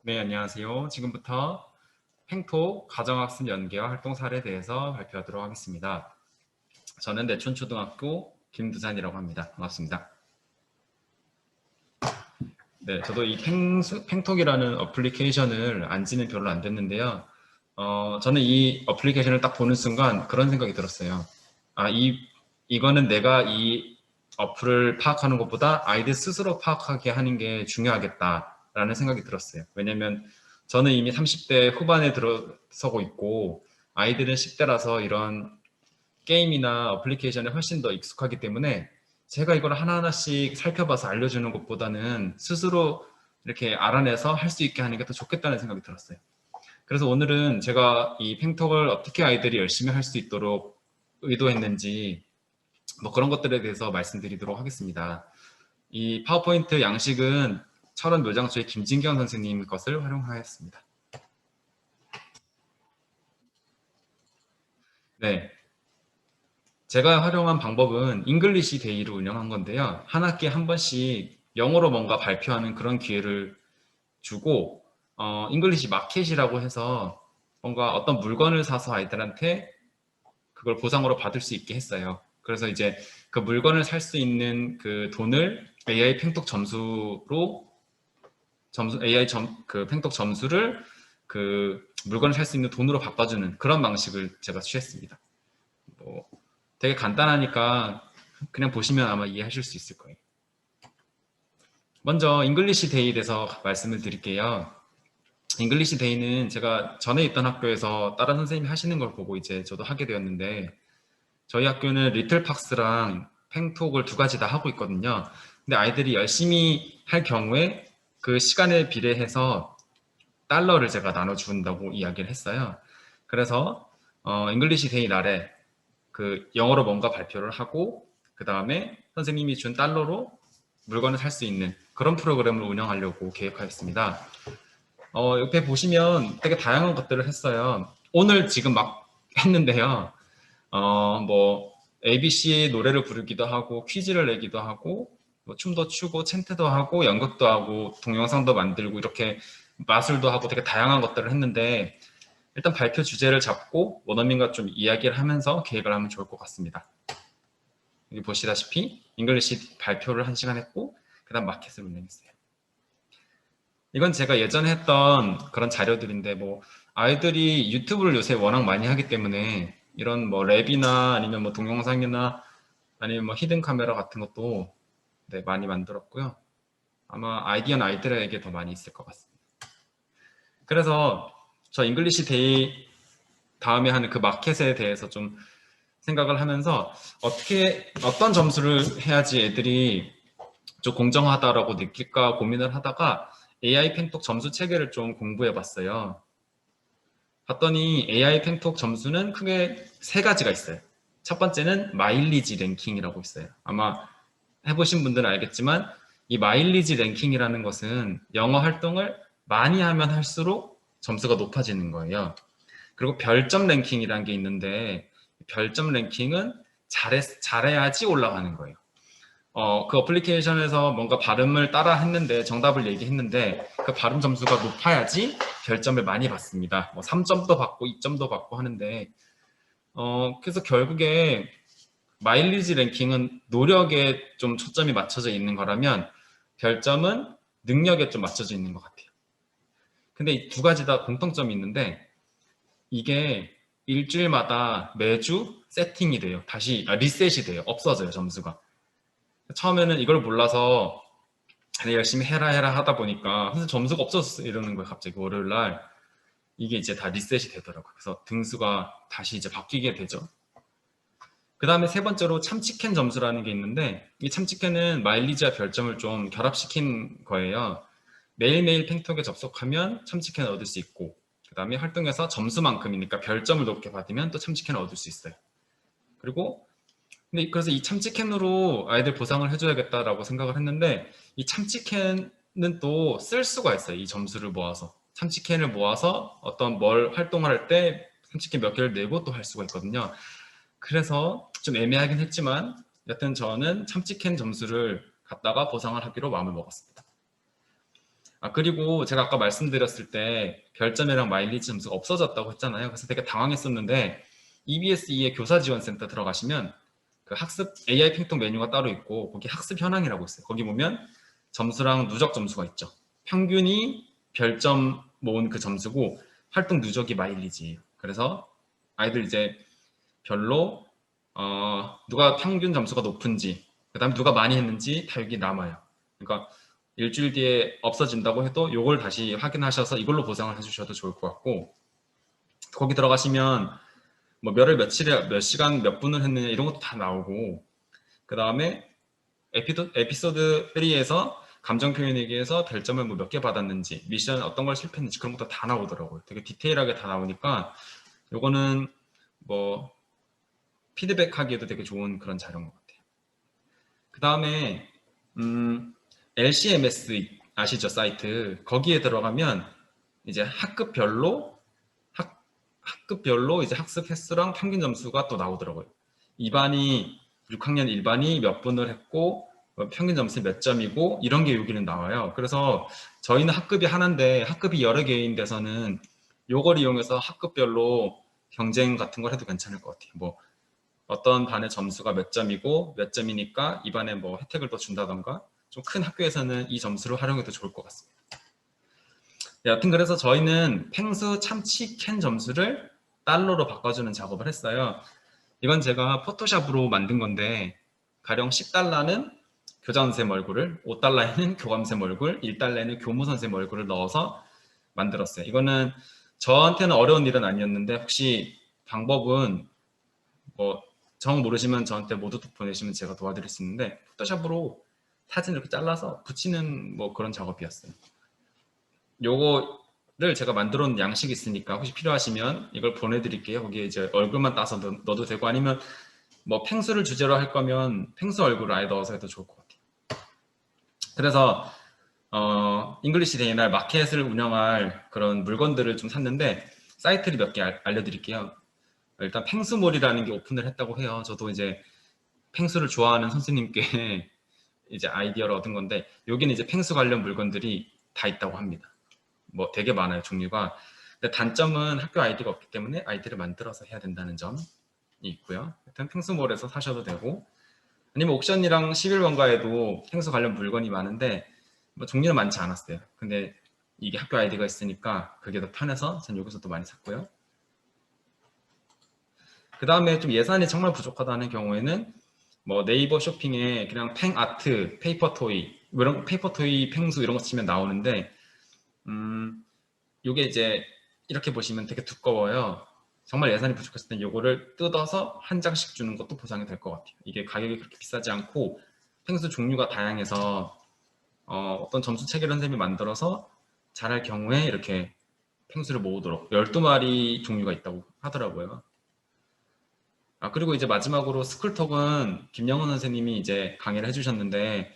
네, 안녕하세요. 지금부터 팽톡 가정학습 연계와 활동 사례에 대해서 발표하도록 하겠습니다. 저는 내촌초등학교 김두산이라고 합니다. 반갑습니다. 네, 저도 이 팽톡이라는 어플리케이션을 안 지는 별로 안 됐는데요. 저는 이 어플리케이션을 딱 보는 순간 그런 생각이 들었어요. 이거는 내가 이 어플을 파악하는 것보다 아이들 스스로 파악하게 하는 게 중요하겠다라는 생각이 들었어요. 왜냐면 저는 이미 30대 후반에 들어서고 있고 아이들은 10대라서 이런 게임이나 어플리케이션에 훨씬 더 익숙하기 때문에 제가 이걸 하나하나씩 살펴봐서 알려주는 것보다는 스스로 이렇게 알아내서 할 수 있게 하는 게 더 좋겠다는 생각이 들었어요. 그래서 오늘은 제가 이 팽톡을 어떻게 아이들이 열심히 할 수 있도록 의도했는지 뭐 그런 것들에 대해서 말씀드리도록 하겠습니다. 이 파워포인트 양식은 철원 묘장초의 김진경 선생님 것을 활용하였습니다. 네, 제가 활용한 방법은 잉글리시 데이를 운영한 건데요. 한 학기에 한 번씩 영어로 뭔가 발표하는 그런 기회를 주고 잉글리시 마켓이라고 해서 뭔가 어떤 물건을 사서 아이들한테 그걸 보상으로 받을 수 있게 했어요. 그래서 이제 그 물건을 살 수 있는 그 돈을 AI 팽톡 점수로 AI 그 팽톡 점수를 그 물건을 살 수 있는 돈으로 바꿔주는 그런 방식을 제가 취했습니다. 뭐 되게 간단하니까 그냥 보시면 아마 이해하실 수 있을 거예요. 먼저 잉글리시 데이에 대해서 말씀을 드릴게요. 잉글리시 데이는 제가 전에 있던 학교에서 다른 선생님이 하시는 걸 보고 이제 저도 하게 되었는데 저희 학교는 리틀팍스랑 팽톡을 두 가지 다 하고 있거든요. 근데 아이들이 열심히 할 경우에 그 시간에 비례해서 달러를 제가 나눠준다고 이야기를 했어요. 그래서 잉글리시 데이 날에 그 영어로 뭔가 발표를 하고 그 다음에 선생님이 준 달러로 물건을 살 수 있는 그런 프로그램을 운영하려고 계획하였습니다. 옆에 보시면 되게 다양한 것들을 했어요. 오늘 지금 막 했는데요. 뭐 ABC 노래를 부르기도 하고 퀴즈를 내기도 하고 뭐 춤도 추고 챈트도 하고 연극도 하고 동영상도 만들고 이렇게 마술도 하고 되게 다양한 것들을 했는데 일단 발표 주제를 잡고 원어민과 좀 이야기를 하면서 계획을 하면 좋을 것 같습니다. 여기 보시다시피 잉글리시 발표를 1시간 했고 그 다음 마켓을 운영했어요. 이건 제가 예전에 했던 그런 자료들인데 뭐 아이들이 유튜브를 요새 워낙 많이 하기 때문에 이런 뭐 랩이나 아니면 뭐 동영상이나 아니면 뭐 히든 카메라 같은 것도 네, 많이 만들었고요. 아마 아이디어는 아이들에게 더 많이 있을 것 같습니다. 그래서 저 잉글리시 데이 다음에 하는 그 마켓에 대해서 좀 생각을 하면서 어떤 점수를 해야지 애들이 좀 공정하다라고 느낄까 고민을 하다가 AI 펜톡 점수 체계를 좀 공부해 봤어요. 봤더니 AI 펜톡 점수는 크게 세 가지가 있어요. 첫 번째는 마일리지 랭킹이라고 있어요. 아마 해보신 분들은 알겠지만 이 마일리지 랭킹이라는 것은 영어 활동을 많이 하면 할수록 점수가 높아지는 거예요. 그리고 별점 랭킹이라는 게 있는데 별점 랭킹은 잘해야지 올라가는 거예요. 그 어플리케이션에서 뭔가 발음을 따라 했는데 정답을 얘기했는데 그 발음 점수가 높아야지 별점을 많이 받습니다. 뭐 3점도 받고 2점도 받고 하는데 그래서 결국에 마일리지 랭킹은 노력에 좀 초점이 맞춰져 있는 거라면 별점은 능력에 좀 맞춰져 있는 것 같아요. 근데 이 두 가지 다 공통점이 있는데 이게 일주일마다 매주 세팅이 돼요. 다시 리셋이 돼요. 없어져요, 점수가. 처음에는 이걸 몰라서 열심히 해라 하다 보니까 선생님 점수가 없어졌어 이러는 거예요. 갑자기 월요일 날 이게 이제 다 리셋이 되더라고요. 그래서 등수가 다시 이제 바뀌게 되죠. 그 다음에 세 번째로 참치캔 점수라는 게 있는데 이 참치캔은 마일리지와 별점을 좀 결합시킨 거예요. 매일매일 팽톡에 접속하면 참치캔을 얻을 수 있고 그 다음에 활동에서 점수만큼이니까 별점을 높게 받으면 또 참치캔을 얻을 수 있어요. 그리고 근데 그래서 이 참치캔으로 아이들 보상을 해줘야겠다라고 생각을 했는데 이 참치캔은 또 쓸 수가 있어요. 이 점수를 모아서 참치캔을 모아서 어떤 뭘 활동을 할 때 참치캔 몇 개를 내고 또 할 수가 있거든요. 그래서 좀 애매하긴 했지만 여튼 저는 참치캔 점수를 갖다가 보상을 하기로 마음을 먹었습니다. 그리고 제가 아까 말씀드렸을 때 별점이랑 마일리지 점수가 없어졌다고 했잖아요. 그래서 되게 당황했었는데 EBS2의 교사 지원센터 들어가시면 그 학습 AI 핑통 메뉴가 따로 있고 거기 학습 현황이라고 있어요. 거기 보면 점수랑 누적 점수가 있죠. 평균이 별점 모은 그 점수고 활동 누적이 마일리지예요. 그래서 아이들 이제 별로 누가 평균 점수가 높은지 그다음 누가 많이 했는지 다 여기 남아요. 그러니까 일주일 뒤에 없어진다고 해도 이걸 다시 확인하셔서 이걸로 보상을 해주셔도 좋을 것 같고 거기 들어가시면 뭐 몇월 며칠에 몇 시간 몇 분을 했느냐 이런 것도 다 나오고 그 다음에 에피소드 3에서 감정 표현에게서 별점을 뭐 몇 개 받았는지 미션 어떤 걸 실패했는지 그런 것도 다 나오더라고요. 되게 디테일하게 다 나오니까 요거는 뭐 피드백하기에도 되게 좋은 그런 자료인 것 같아요. 그 다음에 LCMS 아시죠? 사이트 거기에 들어가면 이제 학급별로 이제 학습 횟수랑 평균 점수가 또 나오더라고요. 6학년 1반이 몇 분을 했고 평균 점수 몇 점이고 이런 게 여기는 나와요. 그래서 저희는 학급이 하나인데 학급이 여러 개인 데서는 요걸 이용해서 학급별로 경쟁 같은 걸 해도 괜찮을 것 같아요. 뭐 어떤 반의 점수가 몇 점이고 몇 점이니까 이 반에 뭐 혜택을 더 준다던가 좀 큰 학교에서는 이 점수를 활용해도 좋을 것 같습니다. 여튼 그래서 저희는 펭수 참치 캔 점수를 달러로 바꿔주는 작업을 했어요. 이건 제가 포토샵으로 만든 건데 가령 10달러는 교장 선생님 얼굴을, 5달러에는 교감 선생님 얼굴, 1달러에는 교무 선생님 얼굴을 넣어서 만들었어요. 이거는 저한테는 어려운 일은 아니었는데 혹시 방법은 뭐 정 모르시면 저한테 모두톡 보내시면 제가 도와드릴 수 있는데 포토샵으로 사진 이렇게 잘라서 붙이는 뭐 그런 작업이었어요. 요거를 제가 만들어 놓은 양식이 있으니까 혹시 필요하시면 이걸 보내드릴게요. 거기에 이제 얼굴만 따서 넣어도 되고 아니면 뭐 펭수를 주제로 할 거면 펭수 얼굴을 아예 넣어서 해도 좋을 것 같아요. 그래서 잉글리시 데이 날 마켓을 운영할 그런 물건들을 좀 샀는데 사이트를 몇 개 알려드릴게요. 일단 펭수몰이라는 게 오픈을 했다고 해요. 저도 이제 펭수를 좋아하는 선생님께 이제 아이디어를 얻은 건데 여기는 이제 펭수 관련 물건들이 다 있다고 합니다. 뭐 되게 많아요, 종류가. 근데 단점은 학교 아이디가 없기 때문에 아이디를 만들어서 해야 된다는 점이 있고요. 일단 펭수몰에서 사셔도 되고 아니면 옥션이랑 11번가에도 펭수 관련 물건이 많은데 뭐 종류는 많지 않았어요. 근데 이게 학교 아이디가 있으니까 그게 더 편해서 전 여기서 또 많이 샀고요. 그 다음에 좀 예산이 정말 부족하다는 경우에는 뭐 네이버 쇼핑에 그냥 팽아트, 페이퍼토이, 이런 페이퍼토이, 펭수 이런 거 치면 나오는데 이게 이제 이렇게 보시면 되게 두꺼워요. 정말 예산이 부족했을 때 이거를 뜯어서 한 장씩 주는 것도 보상이 될 것 같아요. 이게 가격이 그렇게 비싸지 않고 펭수 종류가 다양해서 어떤 점수 체계를 선생님이 만들어서 잘할 경우에 이렇게 펭수를 모으도록 12마리 종류가 있다고 하더라고요. 그리고 이제 마지막으로 스쿨톡은 김영훈 선생님이 이제 강의를 해주셨는데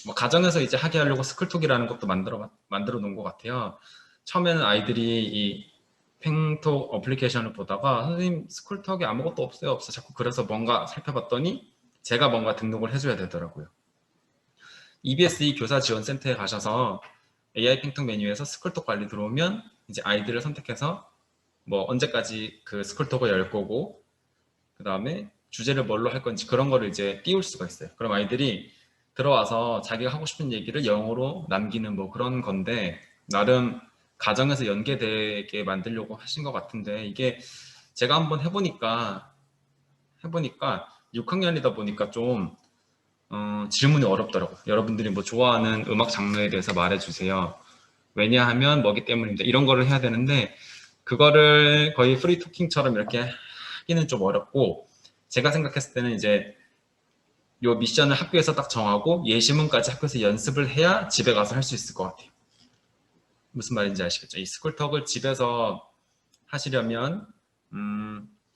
뭐 가정에서 이제 하게 하려고 스쿨톡이라는 것도 만들어 놓은 것 같아요. 처음에는 아이들이 이 팽톡 어플리케이션을 보다가 선생님 스쿨톡에 아무것도 없어요 자꾸 그래서 뭔가 살펴봤더니 제가 뭔가 등록을 해줘야 되더라고요. EBS2 교사 지원센터에 가셔서 AI 팽톡 메뉴에서 스쿨톡 관리 들어오면 이제 아이들을 선택해서 뭐 언제까지 그 스쿨톡을 열 거고 그 다음에 주제를 뭘로 할 건지 그런 거를 이제 띄울 수가 있어요. 그럼 아이들이 들어와서 자기가 하고 싶은 얘기를 영어로 남기는 뭐 그런 건데 나름 가정에서 연계되게 만들려고 하신 것 같은데 이게 제가 한번 해보니까 6학년이다 보니까 좀 질문이 어렵더라고요. 여러분들이 뭐 좋아하는 음악 장르에 대해서 말해주세요. 왜냐하면 뭐기 때문입니다. 이런 거를 해야 되는데 그거를 거의 프리 토킹처럼 이렇게 하기는 좀 어렵고 제가 생각했을 때는 이제 요 미션을 학교에서 딱 정하고 예시문까지 학교에서 연습을 해야 집에 가서 할 수 있을 것 같아요. 무슨 말인지 아시겠죠? 이 스쿨톡을 집에서 하시려면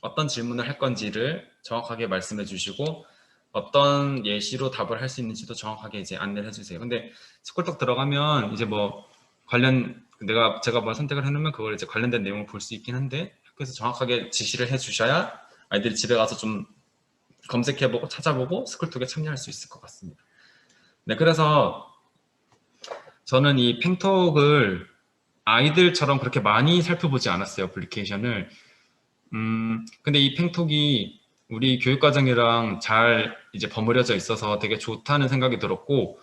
어떤 질문을 할 건지를 정확하게 말씀해 주시고 어떤 예시로 답을 할 수 있는지도 정확하게 이제 안내를 해주세요. 근데 스쿨톡 들어가면 이제 뭐 제가 뭐 선택을 해놓으면 그걸 이제 관련된 내용을 볼 수 있긴 한데 학교에서 정확하게 지시를 해주셔야 아이들이 집에 가서 좀 검색해보고 찾아보고 스쿨톡에 참여할 수 있을 것 같습니다. 네, 그래서 저는 이 팽톡을 아이들처럼 그렇게 많이 살펴보지 않았어요, 어플리케이션을. 근데 이 팽톡이 우리 교육과정이랑 잘 이제 버무려져 있어서 되게 좋다는 생각이 들었고,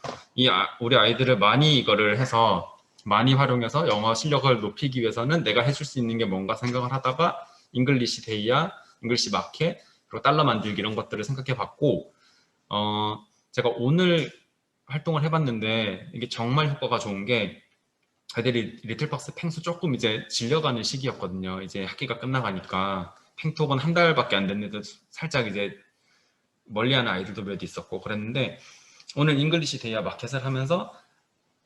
우리 아이들을 많이 이거를 해서 많이 활용해서 영어 실력을 높이기 위해서는 내가 해줄 수 있는 게 뭔가 생각을 하다가 잉글리시 데이야, 잉글리시 마켓, 그리고 달러 만들기 이런 것들을 생각해 봤고, 제가 오늘 활동을 해봤는데 이게 정말 효과가 좋은 게 애들이 리틀박스 팽수 조금 이제 질려가는 시기였거든요. 이제 학기가 끝나가니까 팽톡은 한 달밖에 안 됐는데도 살짝 이제 멀리하는 아이들도 몇 있었고 그랬는데 오늘 잉글리시 데이아 마켓을 하면서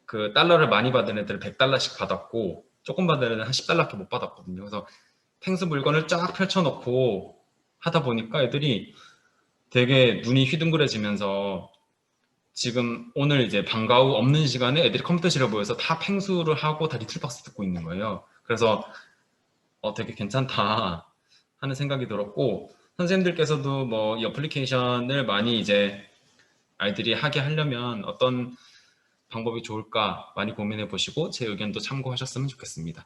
그 달러를 많이 받은 애들 100달러씩 받았고 조금 받은 애들은 한 10달러밖에 못 받았거든요. 그래서 팽수 물건을 쫙 펼쳐놓고 하다 보니까 애들이 되게 눈이 휘둥그레지면서 지금 오늘 이제 방과 후 없는 시간에 애들이 컴퓨터실에 모여서 다 팽수를 하고 다 리틀박스 듣고 있는 거예요. 그래서 되게 괜찮다 하는 생각이 들었고 선생님들께서도 뭐 이 어플리케이션을 많이 이제 아이들이 하게 하려면 어떤 방법이 좋을까 많이 고민해 보시고 제 의견도 참고하셨으면 좋겠습니다.